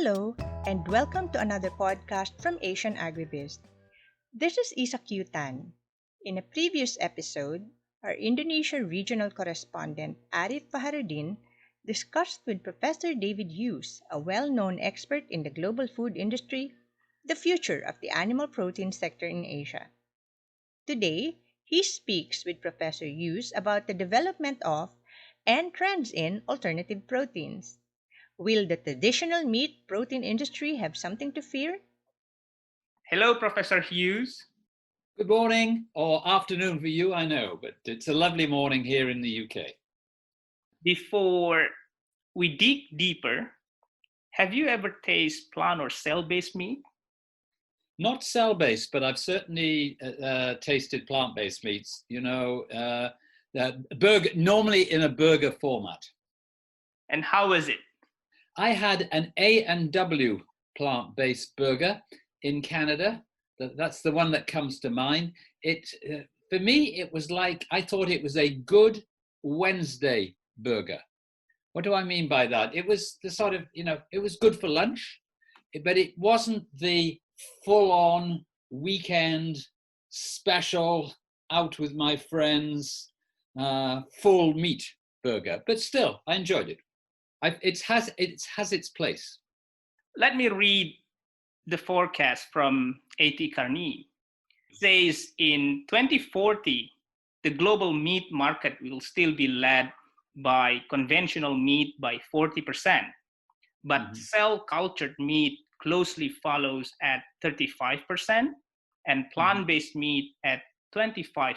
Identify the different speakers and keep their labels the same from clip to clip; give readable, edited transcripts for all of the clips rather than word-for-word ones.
Speaker 1: Hello, and welcome to another podcast from Asian Agribiz. This is Isa Q. Tan. In a previous episode, our Indonesia regional correspondent Arif Faharuddin discussed with Professor David Hughes, a well-known expert in the global food industry, the future of the animal protein sector in Asia. Today, he speaks with Professor Hughes about the development of and trends in alternative proteins. Will the traditional meat protein industry have something to fear?
Speaker 2: Hello, Professor Hughes.
Speaker 3: Good morning or afternoon for you, I know, but it's a lovely morning here in the UK.
Speaker 2: Before we dig deeper, have you ever tasted plant or cell-based meat?
Speaker 3: Not cell-based, but I've certainly tasted plant-based meats, burger, normally in a burger format.
Speaker 2: And how was it?
Speaker 3: I had an A&W plant-based burger in Canada. That's the one that comes to mind. For me, it was like, I thought it was a good Wednesday burger. What do I mean by that? It was the sort of, it was good for lunch, but it wasn't the full-on weekend special out with my friends, full meat burger. But still, I enjoyed it. It has its place.
Speaker 2: Let me read the forecast from A.T. Kearney. It says in 2040, the global meat market will still be led by conventional meat by 40%, but cell-cultured meat closely follows at 35% and plant-based meat at 25%.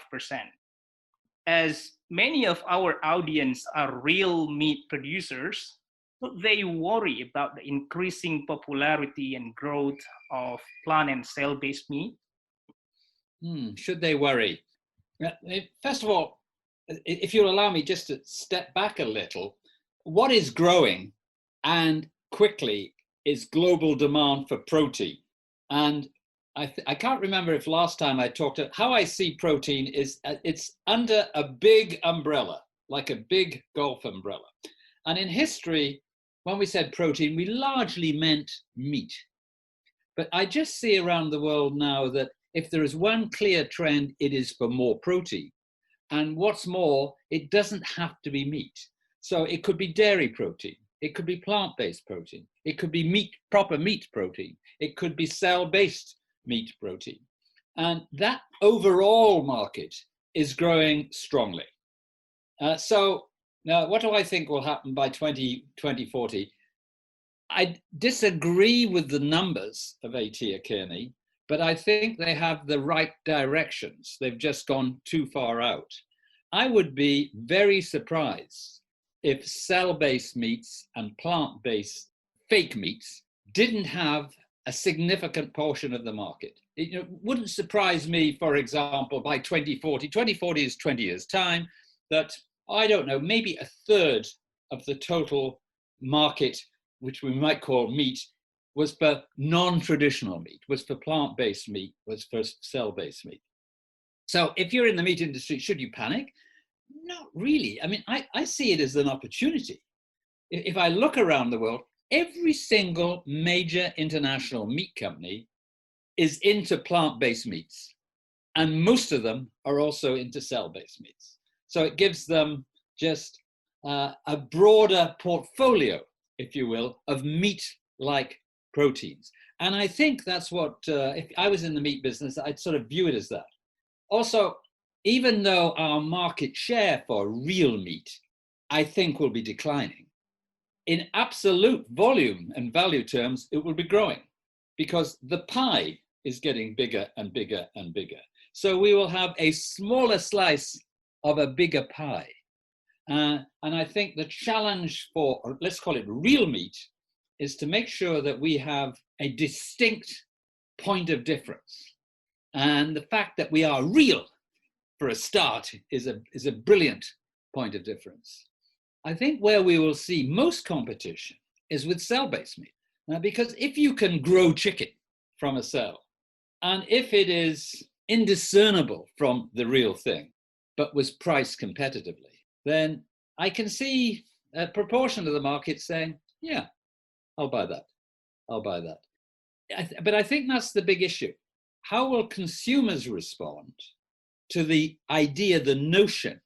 Speaker 2: As many of our audience are real meat producers, they worry about the increasing popularity and growth of plant and cell-based meat.
Speaker 3: Should they worry? First of all, if you'll allow me just to step back a little, what is growing and quickly is global demand for protein. And I can't remember if last time I talked about how I see protein is it's under a big umbrella, like a big golf umbrella. And in history, when we said protein, we largely meant meat. But I just see around the world now that if there is one clear trend, it is for more protein. And what's more, it doesn't have to be meat. So it could be dairy protein. It could be plant-based protein. It could be proper meat protein. It could be cell-based meat protein. And that overall market is growing strongly. So now what do I think will happen by 2040? I disagree with the numbers of A.T. Kearney, but I think they have the right directions. They've just gone too far out. I would be very surprised if cell-based meats and plant-based fake meats didn't have a significant portion of the market. It wouldn't surprise me, for example, by 2040 is 20 years' time, that, I don't know, maybe a third of the total market, which we might call meat, was for non-traditional meat, was for plant-based meat, was for cell-based meat. So if you're in the meat industry, should you panic? Not really. I mean, I see it as an opportunity. If I look around the world, every single major international meat company is into plant-based meats, and most of them are also into cell-based meats. So it gives them just a broader portfolio, if you will, of meat-like proteins. And I think that's what, if I was in the meat business, I'd sort of view it as that. Also, even though our market share for real meat, I think, will be declining, in absolute volume and value terms, it will be growing because the pie is getting bigger and bigger and bigger. So we will have a smaller slice of a bigger pie. And I think the challenge for, or let's call it real meat, is to make sure that we have a distinct point of difference. And the fact that we are real, for a start, is a brilliant point of difference. I think where we will see most competition is with cell-based meat. Because if you can grow chicken from a cell, and if it is indiscernible from the real thing, but was priced competitively, then I can see a proportion of the market saying, yeah, I'll buy that. I'll buy that. But I think that's the big issue. How will consumers respond to the idea, the notion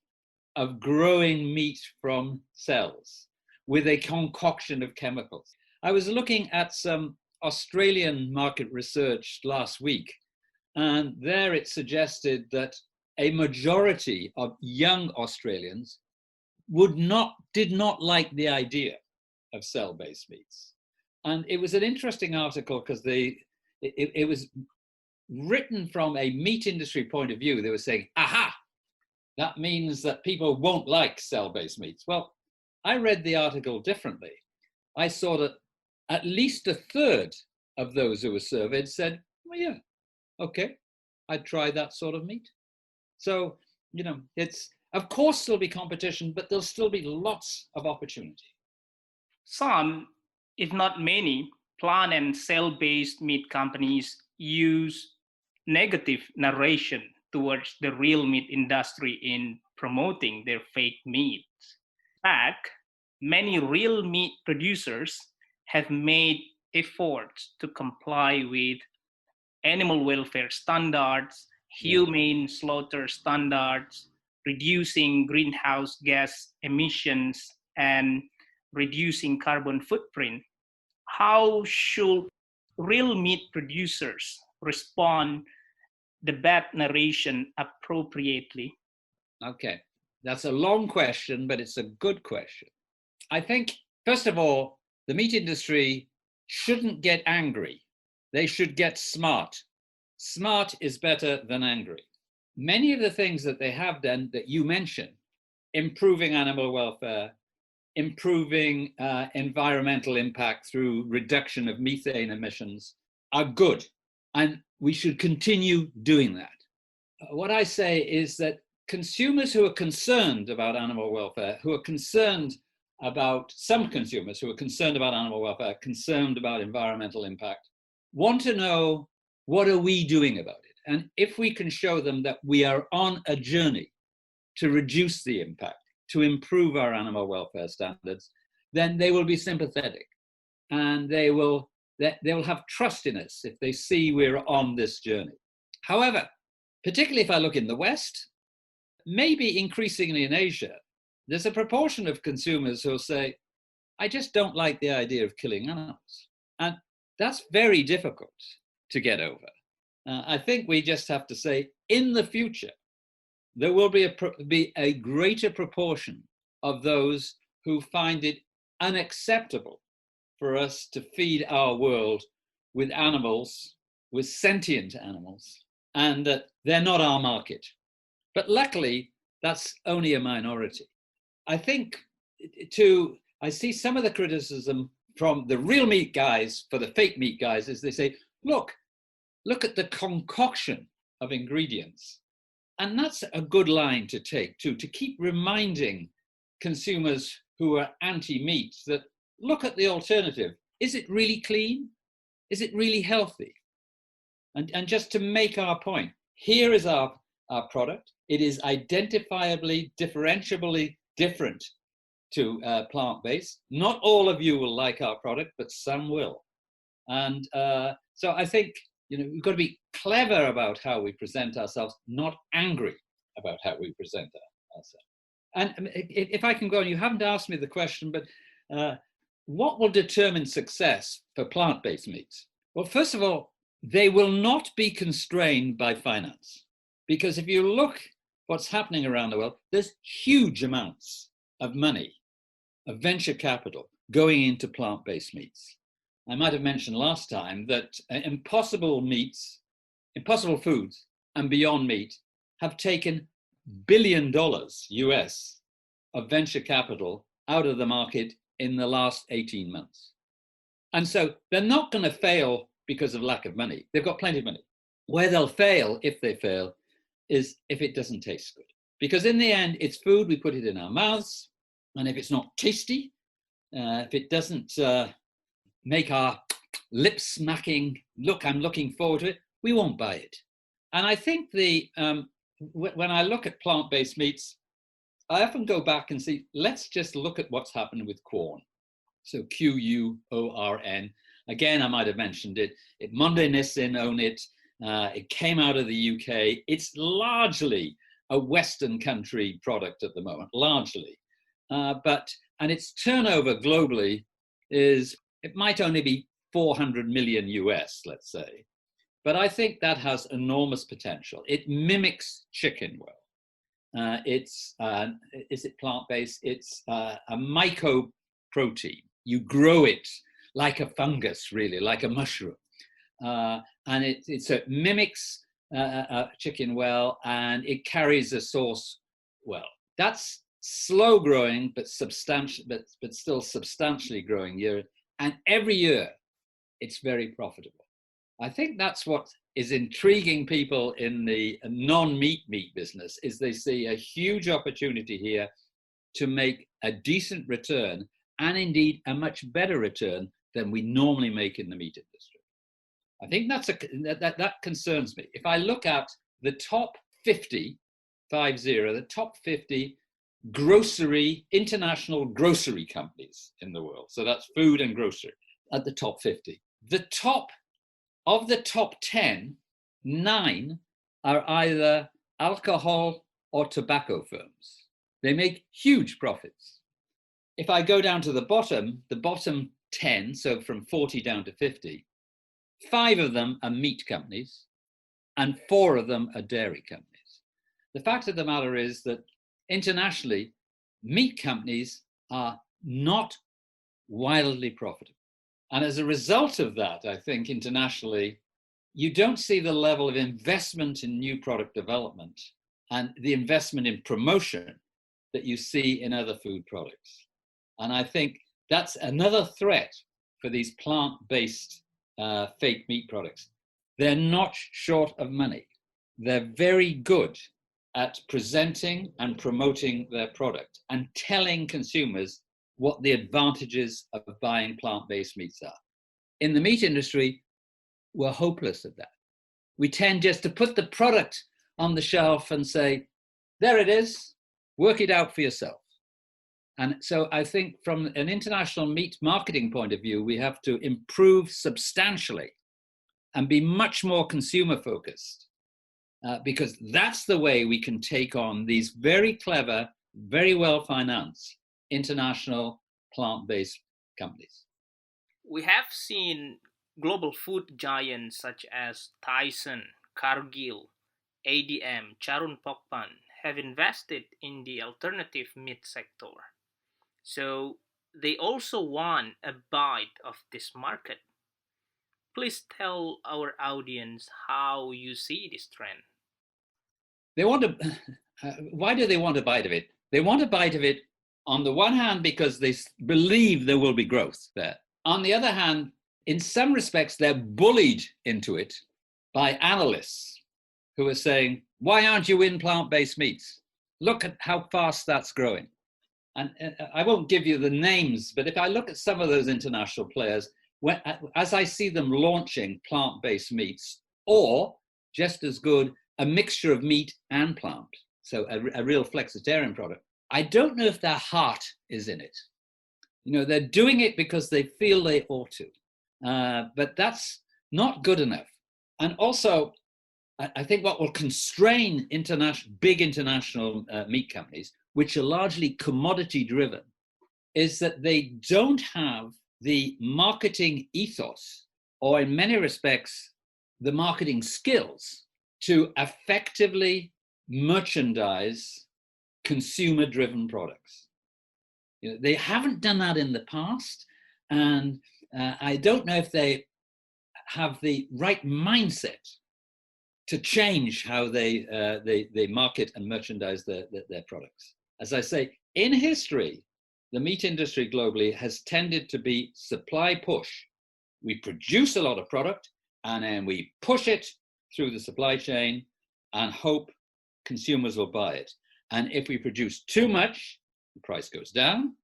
Speaker 3: of growing meat from cells with a concoction of chemicals? I was looking at some Australian market research last week, and there it suggested that a majority of young Australians did not like the idea of cell-based meats. And it was an interesting article because it was written from a meat industry point of view. They were saying, aha, that means that people won't like cell-based meats. Well, I read the article differently. I saw that at least a third of those who were surveyed said, well, yeah, okay, I'd try that sort of meat. So, it's, of course, there'll be competition, but there'll still be lots of opportunity.
Speaker 2: Some, if not many, plant and cell-based meat companies use negative narration towards the real meat industry in promoting their fake meats. In fact, many real meat producers have made efforts to comply with animal welfare standards, humane slaughter standards, reducing greenhouse gas emissions, and reducing carbon footprint. How should real meat producers respond the bad narration appropriately?
Speaker 3: Okay, that's a long question, but it's a good question. I think, first of all, the meat industry shouldn't get angry. They should get smart. Smart is better than angry. Many of the things that they have done that you mentioned, improving animal welfare, improving environmental impact through reduction of methane emissions, are good. And we should continue doing that. What I say is that consumers who are concerned about animal welfare, some consumers who are concerned about animal welfare, concerned about environmental impact, want to know, what are we doing about it? And if we can show them that we are on a journey to reduce the impact, to improve our animal welfare standards, then they will be sympathetic, and they will have trust in us if they see we're on this journey. However, particularly if I look in the West, maybe increasingly in Asia, there's a proportion of consumers who'll say, I just don't like the idea of killing animals. And that's very difficult to get over. I think we just have to say, in the future, there will be a greater proportion of those who find it unacceptable for us to feed our world with animals, with sentient animals, and that they're not our market. But luckily, that's only a minority. I think I see some of the criticism from the real meat guys for the fake meat guys is they say, look at the concoction of ingredients. And that's a good line to take too, to keep reminding consumers who are anti-meat that look at the alternative. Is it really clean? Is it really healthy? And just to make our point, here is our product. It is identifiably, differentiably different to plant-based. Not all of you will like our product, but some will. And so I think we've got to be clever about how we present ourselves, not angry about how we present ourselves. And if I can go on, you haven't asked me the question, but what will determine success for plant-based meats? Well, first of all, they will not be constrained by finance. Because if you look what's happening around the world, there's huge amounts of money, of venture capital going into plant-based meats. I might have mentioned last time that Impossible Foods and Beyond Meat have taken $1 billion US of venture capital out of the market in the last 18 months. And so they're not going to fail because of lack of money. They've got plenty of money. Where they'll fail, if they fail, is if it doesn't taste good. Because in the end, it's food, we put it in our mouths, and if it's not tasty, if it doesn't make our lips smacking, look, I'm looking forward to it, we won't buy it. And I think when I look at plant-based meats, I often go back and see, let's just look at what's happened with corn. So Quorn. Again, I might have mentioned it. Monday Nissin own it. It came out of the UK. It's largely a Western country product at the moment, largely. And its turnover globally it might only be 400 million US, let's say. But I think that has enormous potential. It mimics chicken well. Is it plant-based? It's a mycoprotein. You grow it like a fungus, really, like a mushroom. And it mimics chicken well, and it carries a sauce well. That's slow growing, but substantial, but still substantially growing year. And every year, it's very profitable. I think that's what is intriguing people in the non-meat business, is they see a huge opportunity here to make a decent return, and indeed a much better return than we normally make in the meat industry. I think that concerns me. If I look at the top 50, the top 50 international grocery companies in the world, so that's food and grocery, at the top 50. Of the top 10, 9 are either alcohol or tobacco firms. They make huge profits. If I go down to the bottom 10, so from 40 down to 50, 5 of them are meat companies and 4 of them are dairy companies. The fact of the matter is that internationally, meat companies are not wildly profitable. And as a result of that, I think internationally, you don't see the level of investment in new product development and the investment in promotion that you see in other food products. And I think that's another threat for these plant-based fake meat products. They're not short of money. They're very good at presenting and promoting their product and telling consumers what the advantages of buying plant-based meats are. In the meat industry, we're hopeless at that. We tend just to put the product on the shelf and say, there it is, work it out for yourself. And so I think from an international meat marketing point of view, we have to improve substantially and be much more consumer focused, because that's the way we can take on these very clever, very well-financed international plant-based companies.
Speaker 4: We have seen global food giants such as Tyson, Cargill, ADM, Charun Pokpan have invested in the alternative meat sector. So they also want a bite of this market. Please tell our audience how you see this trend.
Speaker 3: They want to. Why do they want a bite of it? They want a bite of it on the one hand because they believe there will be growth there. On the other hand, in some respects, they're bullied into it by analysts who are saying, why aren't you in plant-based meats? Look at how fast that's growing. And I won't give you the names, but if I look at some of those international players, as I see them launching plant-based meats, or just as good, a mixture of meat and plant, so a real flexitarian product, I don't know if their heart is in it. You know, they're doing it because they feel they ought to, but that's not good enough. And also, I think what will constrain big international meat companies, which are largely commodity driven, is that they don't have the marketing ethos, or in many respects, the marketing skills to effectively merchandise consumer driven products. You know, they haven't done that in the past, and I don't know if they have the right mindset to change how they market and merchandise their products. As I say, in history, the meat industry globally has tended to be supply push. We produce a lot of product and then we push it through the supply chain and hope consumers will buy it. And if we produce too much, the price goes down.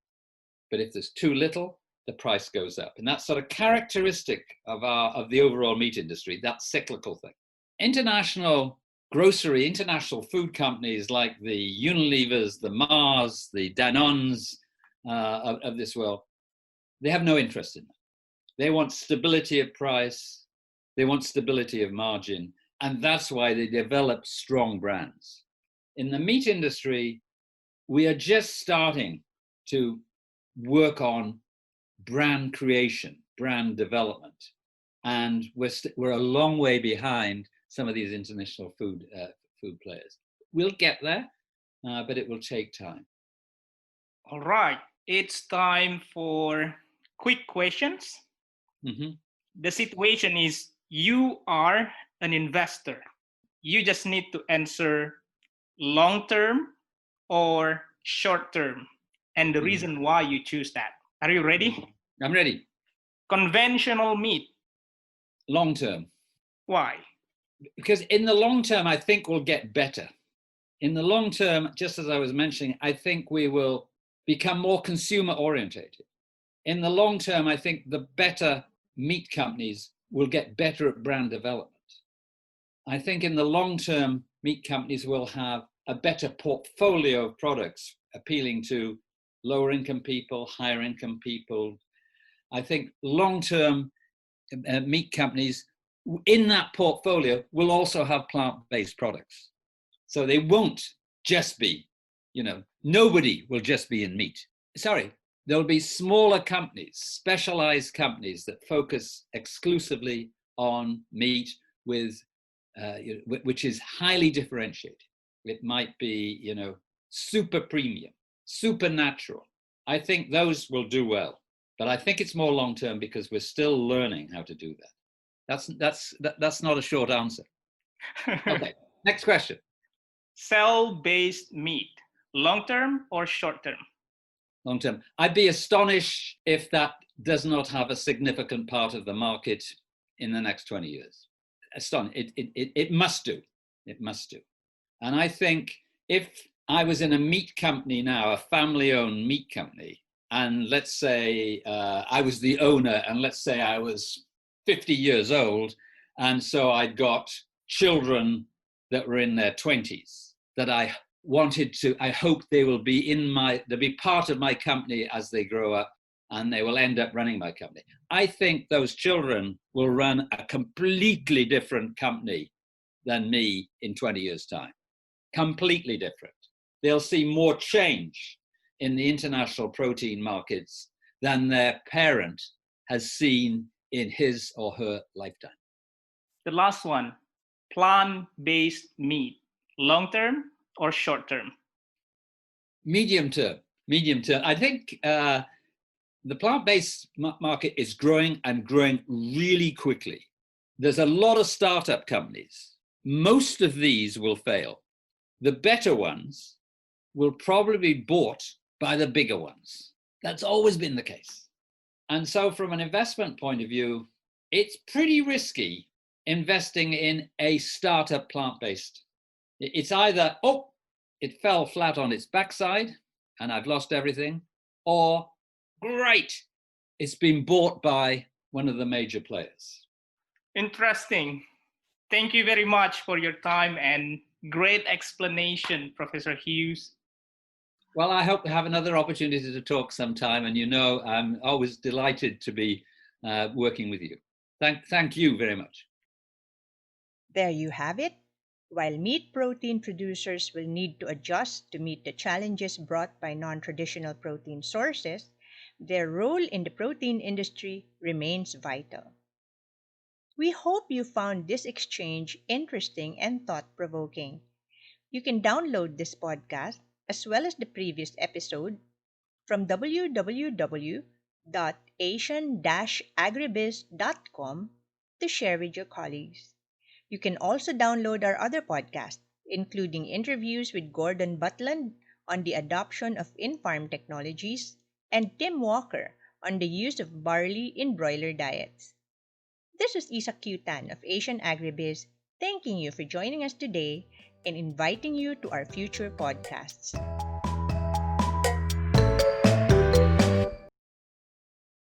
Speaker 3: But if there's too little, the price goes up. And that's sort of characteristic of the overall meat industry, that cyclical thing. International food companies like the Unilevers, the Mars, the Danones of this world, they have no interest in that. They want stability of price. They want stability of margin. And that's why they develop strong brands. In the meat industry, we are just starting to work on brand creation, brand development. And we're a long way behind some of these international food players. We'll get there, but it will take time.
Speaker 2: All right, it's time for quick questions.
Speaker 3: Mm-hmm.
Speaker 2: The situation is you are an investor. You just need to answer long term or short term and the reason why you choose that. Are you ready?
Speaker 3: I'm ready.
Speaker 2: Conventional meat.
Speaker 3: Long term.
Speaker 2: Why?
Speaker 3: Because in the long term, I think we'll get better. In the long term, just as I was mentioning, I think we will become more consumer orientated. In the long term, I think the better meat companies will get better at brand development. I think in the long term, meat companies will have a better portfolio of products appealing to lower income people, higher income people. I think long term meat companies in that portfolio will also have plant-based products. So they won't just be, nobody will just be in meat. Sorry, there'll be smaller companies, specialized companies that focus exclusively on meat with, which is highly differentiated. It might be, super premium, super natural. I think those will do well, but I think it's more long-term because we're still learning how to do that. That's not a short answer. Okay, next question.
Speaker 2: Cell-based meat, long-term or short-term?
Speaker 3: Long-term. I'd be astonished if that does not have a significant part of the market in the next 20 years. It must do. It must do. And I think if I was in a meat company now, a family-owned meat company, and let's say I was the owner, and let's say I was 50 years old, and so I'd got children that were in their 20s that I hope they will be they'll be part of my company as they grow up, and they will end up running my company. I think those children will run a completely different company than me in 20 years' time. Completely different. They'll see more change in the international protein markets than their parent has seen in his or her lifetime.
Speaker 2: The last one, plant-based meat, long-term or short-term?
Speaker 3: Medium term. I think the plant-based market is growing and growing really quickly. There's a lot of startup companies. Most of these will fail. The better ones will probably be bought by the bigger ones. That's always been the case. And so from an investment point of view, it's pretty risky investing in a startup plant-based. It's either, it fell flat on its backside and I've lost everything, or great, it's been bought by one of the major players.
Speaker 2: Interesting. Thank you very much for your time and great explanation, Professor Hughes.
Speaker 3: Well, I hope to have another opportunity to talk sometime, and I'm always delighted to be working with you. Thank you very much.
Speaker 1: There you have it. While meat protein producers will need to adjust to meet the challenges brought by non-traditional protein sources, their role in the protein industry remains vital. We hope you found this exchange interesting and thought-provoking. You can download this podcast as well as the previous episode from www.asian-agribiz.com to share with your colleagues. You can also download our other podcasts, including interviews with Gordon Butland on the adoption of in-farm technologies and Tim Walker on the use of barley in broiler diets. This is Isa Tan of Asian Agribiz, thanking you for joining us today and inviting you to our future podcasts.